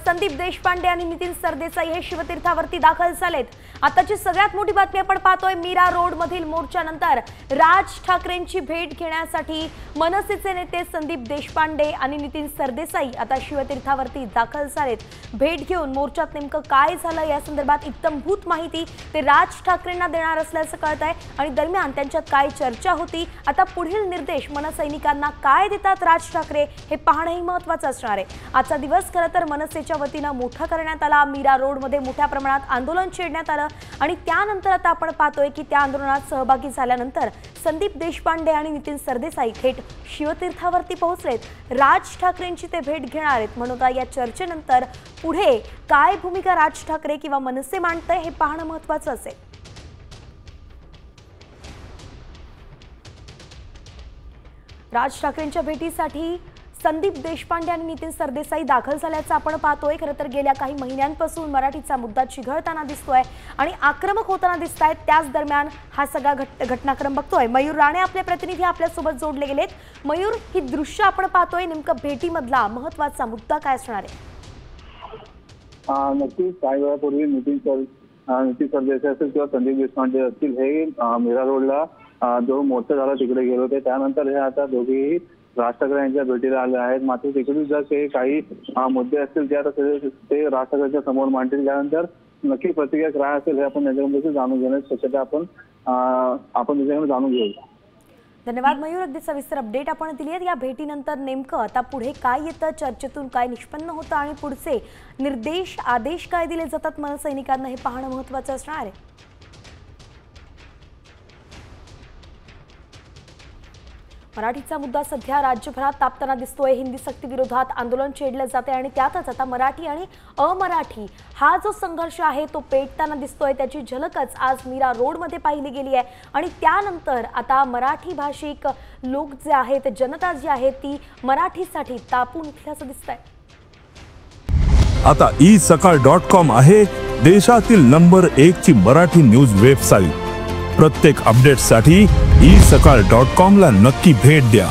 संदीप देशपांडे आणि नितीन सरदेसाई हे शिवतीर्थावरती दाखल झालेत। आताची सगळ्यात मोठी बातमी आपण पाहतोय, मीरा रोड मधील मोर्चानंतर राज ठाकरेंची भेट घेण्यासाठी मनसेचे नेते संदीप देशपांडे आणि नितीन सरदेसाई आता शिवतीर्थावरती दाखल झालेत। भेट घेऊन मोर्चात नेमकं काय झालं या संदर्भात इत्तमभूत माहिती ते राज ठाकरेंना देणार असल्याचं कळतंय आणि दरम्यान त्यांच्यात काय चर्चा होती, आता पुढील निर्देश मनसैनिकांना काय देतात राज ठाकरे हे पाहणंही महत्त्वाचं असणार आहे। आजचा दिवस खरं तर मनसेच्या वतीनं मोठा करण्यात आला। मीरा रोड मध्ये मोठ्या प्रमाणात आंदोलन छेडण्यात आलं आणि त्यानंतर आता आपण पाहतोय की त्या आंदोलनात सहभागी झाल्यानंतर संदीप देशपांडे आणि नितीन सरदेसाई थेट शिवतीर्थावरती पोहोचलेत। राज ठाकरेंची ते भेट घेणार आहेत म्हणून या चर्चेनंतर पुढे काय भूमिका राज ठाकरे किंवा मनसे मांडतंय हे पाहणं महत्त्वाचं असेल। राज ठाकरेंच्या भेटीसाठी संदीप देशपांडे आणि नितीन सरदेसाई दाखल झाल्याचं आपण पाहतोय। खरं तर गेल्या काही महिन्यांपासून मराठीचा मुद्दा चिघळताना दिसतोय आणि आक्रमक होताना दिसतायत। त्याच दरम्यान हा सगळा घटनाक्रम बघतोय। मयूर राणे आपले प्रतिनिधी आपल्यासोबत जोडले गेलेत। मयूर, ही दृश्य आपण पाहतोय, नेमकं भेटीमधला महत्त्वाचा मुद्दा काय असणार आहे? नक्कीच काही वेळापूर्वी नितीन सरदेसाई असतील किंवा संदीप देशपांडे असतील हे मीरा रोडला जो मोर्चा झाला तिकडे गेले होते। त्यानंतर हे आता दोघेही राज ठाकरे यांच्या भेटीला आले आहेत। मात्र तिकडे जर काही मुद्दे असतील ते आता ते राज ठाकरेंच्या समोर मांडतील। त्यानंतर नक्की प्रतिक्रिया काय असेल हे आपण याच्यामध्ये जाणून घेण्याची शक्यता आपण त्याच्यामध्ये जाणून घेऊ। धन्यवाद मयूर, अगदी सविस्तर अपडेट आपण दिली आहे। या भेटीनंतर नेमकं आता पुढे काय येतं, चर्चेतून काय निष्पन्न होतं आणि पुढचे निर्देश आदेश काय दिले जातात मनसैनिकांना हे पाहणं महत्त्वाचं असणार आहे। मराठीचा मुद्दा सध्या राज्यभरात तापताना दिसतोय। हिंदी सक्ती विरोधात आंदोलन छेडलं जाते आणि त्यातच आता मराठी आणि अमराठी हा जो संघर्ष आहे तो पेटताना दिसतोय। त्याची झलकच आज मीरा रोड मध्ये पाहिली गेली आहे आणि त्यानंतर आता मराठी भाषिक लोक जे आहेत, जनता जी आहे ती मराठीसाठी तापून उठल्याचं दिसतंय। आता isakal.com आहे देशातील नंबर 1 ची मराठी न्यूज वेबसाईट। प्रत्येक अपडेटसाठी isakal.com ला नक्की भेट द्या।